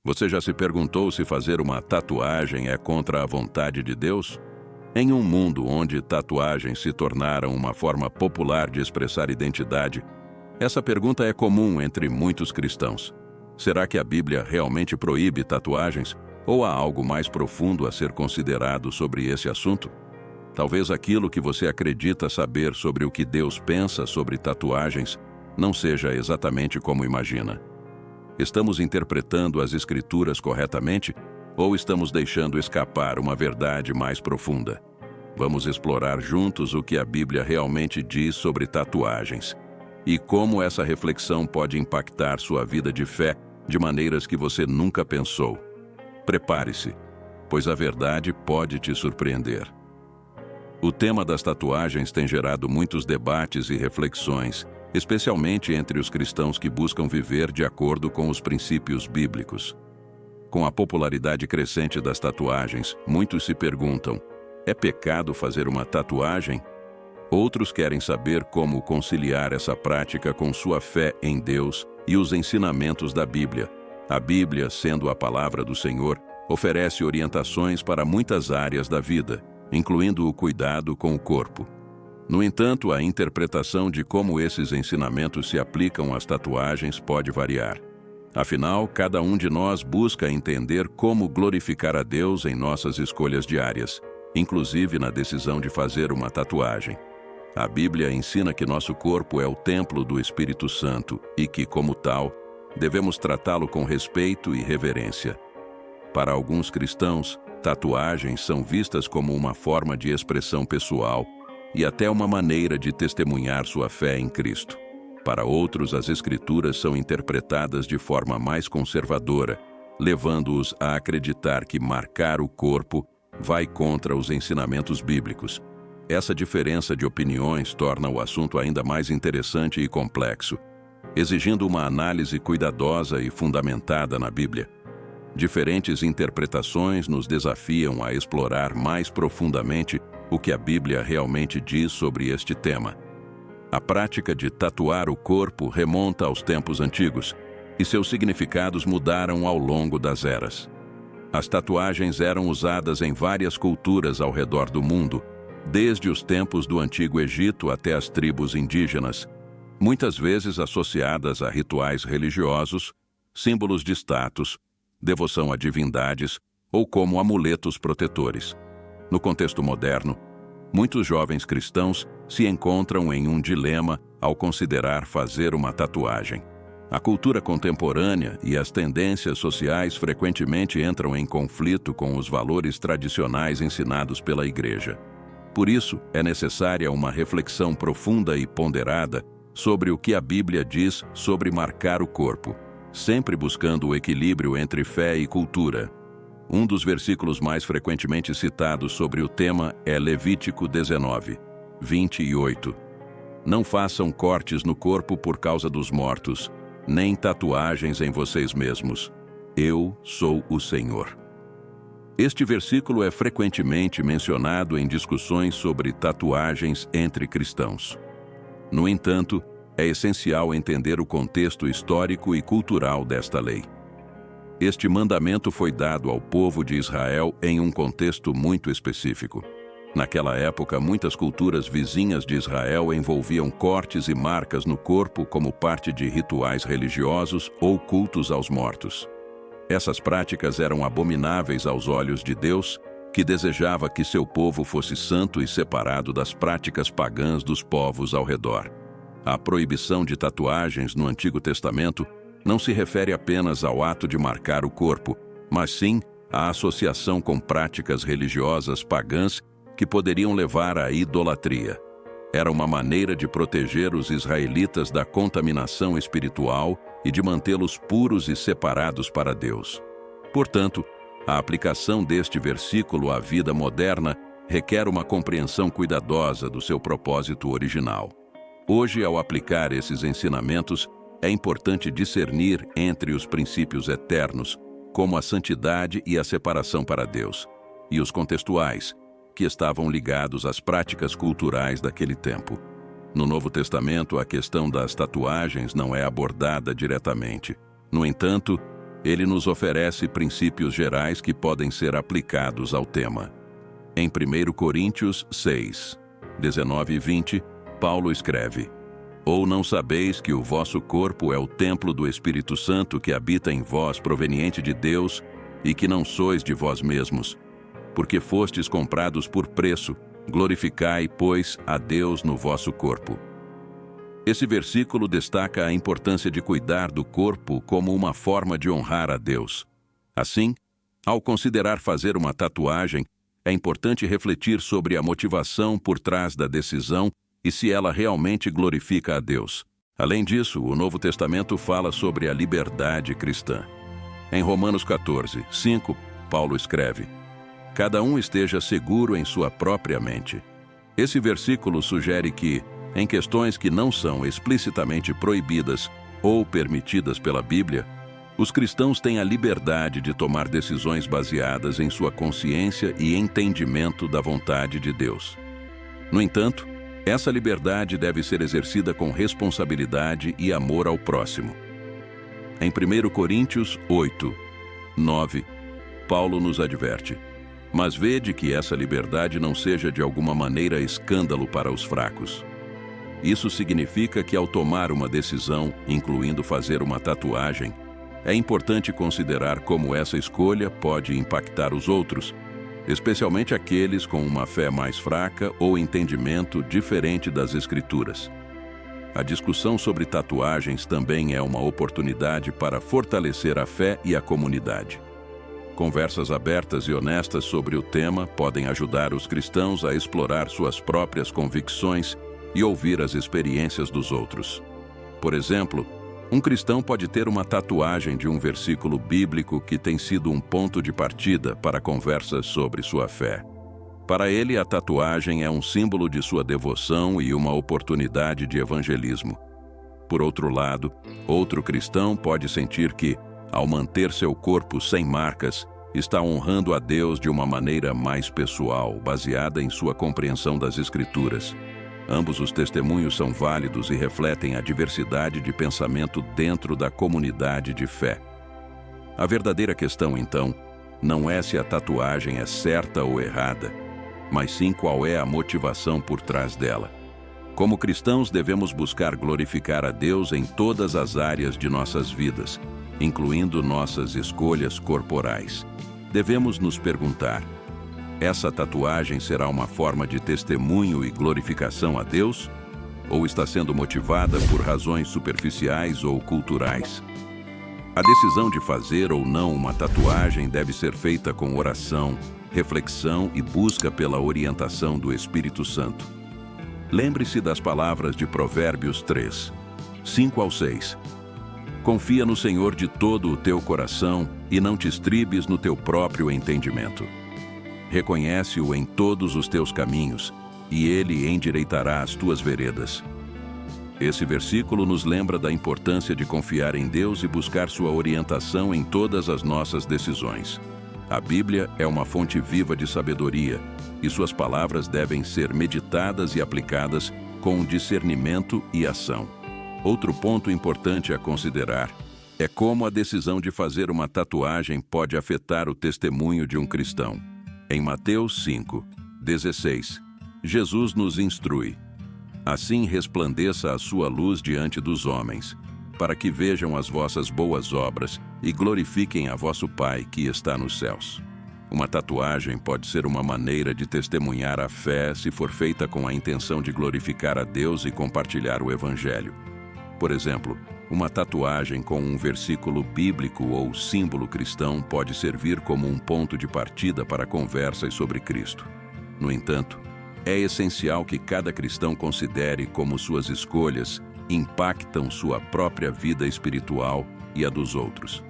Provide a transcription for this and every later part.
Você já se perguntou se fazer uma tatuagem é contra a vontade de Deus? Em um mundo onde tatuagens se tornaram uma forma popular de expressar identidade, essa pergunta é comum entre muitos cristãos. Será que a Bíblia realmente proíbe tatuagens? Ou há algo mais profundo a ser considerado sobre esse assunto? Talvez aquilo que você acredita saber sobre o que Deus pensa sobre tatuagens não seja exatamente como imagina. Estamos interpretando as Escrituras corretamente ou estamos deixando escapar uma verdade mais profunda? Vamos explorar juntos o que a Bíblia realmente diz sobre tatuagens e como essa reflexão pode impactar sua vida de fé de maneiras que você nunca pensou. Prepare-se, pois a verdade pode te surpreender. O tema das tatuagens tem gerado muitos debates e reflexões, especialmente entre os cristãos que buscam viver de acordo com os princípios bíblicos. Com a popularidade crescente das tatuagens, muitos se perguntam: é pecado fazer uma tatuagem? Outros querem saber como conciliar essa prática com sua fé em Deus e os ensinamentos da Bíblia. A Bíblia, sendo a palavra do Senhor, oferece orientações para muitas áreas da vida, incluindo o cuidado com o corpo. No entanto, a interpretação de como esses ensinamentos se aplicam às tatuagens pode variar. Afinal, cada um de nós busca entender como glorificar a Deus em nossas escolhas diárias, inclusive na decisão de fazer uma tatuagem. A Bíblia ensina que nosso corpo é o templo do Espírito Santo e que, como tal, devemos tratá-lo com respeito e reverência. Para alguns cristãos, tatuagens são vistas como uma forma de expressão pessoal e até uma maneira de testemunhar sua fé em Cristo. Para outros, as Escrituras são interpretadas de forma mais conservadora, levando-os a acreditar que marcar o corpo vai contra os ensinamentos bíblicos. Essa diferença de opiniões torna o assunto ainda mais interessante e complexo, exigindo uma análise cuidadosa e fundamentada na Bíblia. Diferentes interpretações nos desafiam a explorar mais profundamente o que a Bíblia realmente diz sobre este tema. A prática de tatuar o corpo remonta aos tempos antigos, e seus significados mudaram ao longo das eras. As tatuagens eram usadas em várias culturas ao redor do mundo, desde os tempos do Antigo Egito até as tribos indígenas, muitas vezes associadas a rituais religiosos, símbolos de status, devoção a divindades ou como amuletos protetores. No contexto moderno, muitos jovens cristãos se encontram em um dilema ao considerar fazer uma tatuagem. A cultura contemporânea e as tendências sociais frequentemente entram em conflito com os valores tradicionais ensinados pela Igreja. Por isso, é necessária uma reflexão profunda e ponderada sobre o que a Bíblia diz sobre marcar o corpo, sempre buscando o equilíbrio entre fé e cultura. Um dos versículos mais frequentemente citados sobre o tema é Levítico 19, 28. Não façam cortes no corpo por causa dos mortos, nem tatuagens em vocês mesmos. Eu sou o Senhor. Este versículo é frequentemente mencionado em discussões sobre tatuagens entre cristãos. No entanto, é essencial entender o contexto histórico e cultural desta lei. Este mandamento foi dado ao povo de Israel em um contexto muito específico. Naquela época, muitas culturas vizinhas de Israel envolviam cortes e marcas no corpo como parte de rituais religiosos ou cultos aos mortos. Essas práticas eram abomináveis aos olhos de Deus, que desejava que seu povo fosse santo e separado das práticas pagãs dos povos ao redor. A proibição de tatuagens no Antigo Testamento não se refere apenas ao ato de marcar o corpo, mas sim à associação com práticas religiosas pagãs que poderiam levar à idolatria. Era uma maneira de proteger os israelitas da contaminação espiritual e de mantê-los puros e separados para Deus. Portanto, a aplicação deste versículo à vida moderna requer uma compreensão cuidadosa do seu propósito original. Hoje, ao aplicar esses ensinamentos, é importante discernir entre os princípios eternos, como a santidade e a separação para Deus, e os contextuais, que estavam ligados às práticas culturais daquele tempo. No Novo Testamento, a questão das tatuagens não é abordada diretamente. No entanto, Ele nos oferece princípios gerais que podem ser aplicados ao tema. Em 1 Coríntios 6, 19 e 20, Paulo escreve: Ou não sabeis que o vosso corpo é o templo do Espírito Santo que habita em vós, proveniente de Deus, e que não sois de vós mesmos? Porque fostes comprados por preço, glorificai, pois, a Deus no vosso corpo. Esse versículo destaca a importância de cuidar do corpo como uma forma de honrar a Deus. Assim, ao considerar fazer uma tatuagem, é importante refletir sobre a motivação por trás da decisão e se ela realmente glorifica a Deus. Além disso, o Novo Testamento fala sobre a liberdade cristã. Em Romanos 14, 5, Paulo escreve: Cada um esteja seguro em sua própria mente. Esse versículo sugere que, em questões que não são explicitamente proibidas ou permitidas pela Bíblia, os cristãos têm a liberdade de tomar decisões baseadas em sua consciência e entendimento da vontade de Deus. No entanto, essa liberdade deve ser exercida com responsabilidade e amor ao próximo. Em 1 Coríntios 8, 9, Paulo nos adverte: Mas vede que essa liberdade não seja de alguma maneira escândalo para os fracos. Isso significa que ao tomar uma decisão, incluindo fazer uma tatuagem, é importante considerar como essa escolha pode impactar os outros, especialmente aqueles com uma fé mais fraca ou entendimento diferente das Escrituras. A discussão sobre tatuagens também é uma oportunidade para fortalecer a fé e a comunidade. Conversas abertas e honestas sobre o tema podem ajudar os cristãos a explorar suas próprias convicções e ouvir as experiências dos outros. Por exemplo, um cristão pode ter uma tatuagem de um versículo bíblico que tem sido um ponto de partida para conversas sobre sua fé. Para ele, a tatuagem é um símbolo de sua devoção e uma oportunidade de evangelismo. Por outro lado, outro cristão pode sentir que, ao manter seu corpo sem marcas, está honrando a Deus de uma maneira mais pessoal, baseada em sua compreensão das Escrituras. Ambos os testemunhos são válidos e refletem a diversidade de pensamento dentro da comunidade de fé. A verdadeira questão, então, não é se a tatuagem é certa ou errada, mas sim qual é a motivação por trás dela. Como cristãos, devemos buscar glorificar a Deus em todas as áreas de nossas vidas, incluindo nossas escolhas corporais. Devemos nos perguntar: essa tatuagem será uma forma de testemunho e glorificação a Deus? Ou está sendo motivada por razões superficiais ou culturais? A decisão de fazer ou não uma tatuagem deve ser feita com oração, reflexão e busca pela orientação do Espírito Santo. Lembre-se das palavras de Provérbios 3, 5 ao 6. Confia no Senhor de todo o teu coração e não te estribes no teu próprio entendimento. Reconhece-o em todos os teus caminhos, e ele endireitará as tuas veredas. Esse versículo nos lembra da importância de confiar em Deus e buscar sua orientação em todas as nossas decisões. A Bíblia é uma fonte viva de sabedoria, e suas palavras devem ser meditadas e aplicadas com discernimento e ação. Outro ponto importante a considerar é como a decisão de fazer uma tatuagem pode afetar o testemunho de um cristão. Em Mateus 5, 16, Jesus nos instrui: Assim resplandeça a sua luz diante dos homens, para que vejam as vossas boas obras e glorifiquem a vosso Pai que está nos céus. Uma tatuagem pode ser uma maneira de testemunhar a fé se for feita com a intenção de glorificar a Deus e compartilhar o Evangelho. Por exemplo, uma tatuagem com um versículo bíblico ou símbolo cristão pode servir como um ponto de partida para conversas sobre Cristo. No entanto, é essencial que cada cristão considere como suas escolhas impactam sua própria vida espiritual e a dos outros.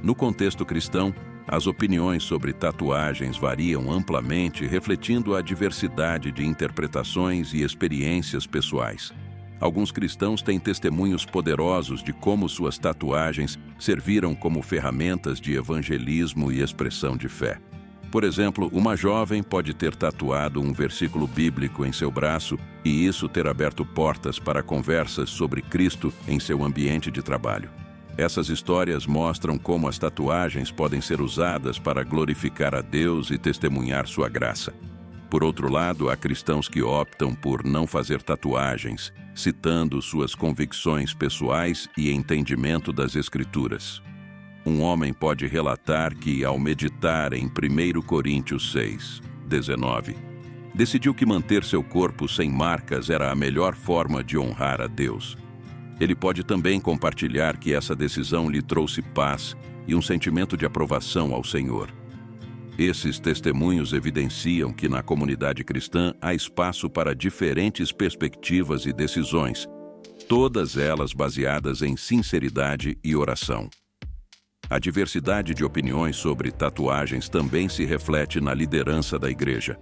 No contexto cristão, as opiniões sobre tatuagens variam amplamente, refletindo a diversidade de interpretações e experiências pessoais. Alguns cristãos têm testemunhos poderosos de como suas tatuagens serviram como ferramentas de evangelismo e expressão de fé. Por exemplo, uma jovem pode ter tatuado um versículo bíblico em seu braço e isso ter aberto portas para conversas sobre Cristo em seu ambiente de trabalho. Essas histórias mostram como as tatuagens podem ser usadas para glorificar a Deus e testemunhar sua graça. Por outro lado, há cristãos que optam por não fazer tatuagens, citando suas convicções pessoais e entendimento das Escrituras. Um homem pode relatar que, ao meditar em 1 Coríntios 6, 19, decidiu que manter seu corpo sem marcas era a melhor forma de honrar a Deus. Ele pode também compartilhar que essa decisão lhe trouxe paz e um sentimento de aprovação ao Senhor. Esses testemunhos evidenciam que na comunidade cristã há espaço para diferentes perspectivas e decisões, todas elas baseadas em sinceridade e oração. A diversidade de opiniões sobre tatuagens também se reflete na liderança da igreja.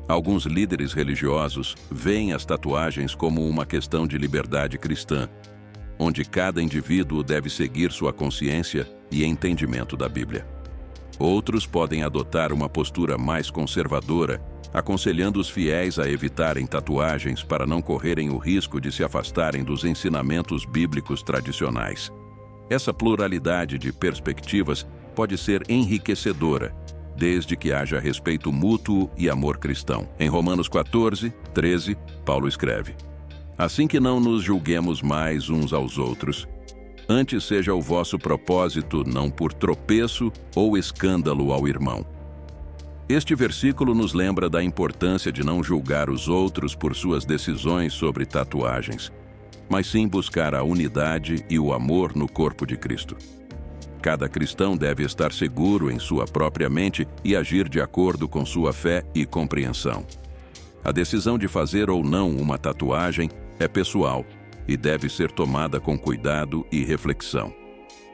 Alguns líderes religiosos veem as tatuagens como uma questão de liberdade cristã, onde cada indivíduo deve seguir sua consciência e entendimento da Bíblia. Outros podem adotar uma postura mais conservadora, aconselhando os fiéis a evitarem tatuagens para não correrem o risco de se afastarem dos ensinamentos bíblicos tradicionais. Essa pluralidade de perspectivas pode ser enriquecedora, desde que haja respeito mútuo e amor cristão. Em Romanos 14, 13, Paulo escreve: assim que não nos julguemos mais uns aos outros, antes seja o vosso propósito não por tropeço ou escândalo ao irmão. Este versículo nos lembra da importância de não julgar os outros por suas decisões sobre tatuagens, mas sim buscar a unidade e o amor no corpo de Cristo. Cada cristão deve estar seguro em sua própria mente e agir de acordo com sua fé e compreensão. A decisão de fazer ou não uma tatuagem é pessoal e deve ser tomada com cuidado e reflexão.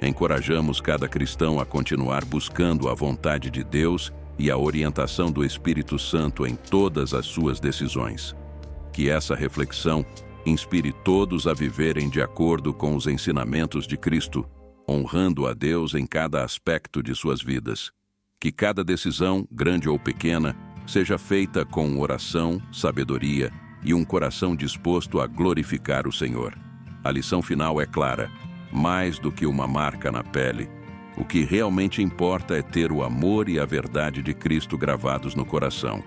Encorajamos cada cristão a continuar buscando a vontade de Deus e a orientação do Espírito Santo em todas as suas decisões. Que essa reflexão inspire todos a viverem de acordo com os ensinamentos de Cristo, honrando a Deus em cada aspecto de suas vidas. Que cada decisão, grande ou pequena, seja feita com oração, sabedoria e um coração disposto a glorificar o Senhor. A lição final é clara: mais do que uma marca na pele, o que realmente importa é ter o amor e a verdade de Cristo gravados no coração.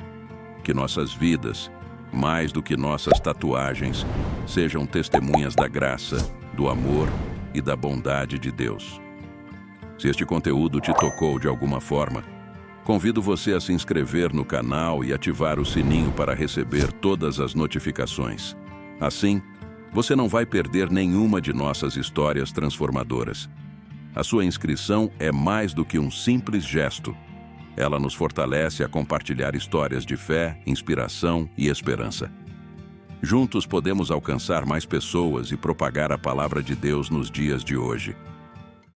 Que nossas vidas, mais do que nossas tatuagens, sejam testemunhas da graça, do amor e da bondade de Deus. Se este conteúdo te tocou de alguma forma, convido você a se inscrever no canal e ativar o sininho para receber todas as notificações. Assim, você não vai perder nenhuma de nossas histórias transformadoras. A sua inscrição é mais do que um simples gesto. Ela nos fortalece a compartilhar histórias de fé, inspiração e esperança. Juntos podemos alcançar mais pessoas e propagar a palavra de Deus nos dias de hoje.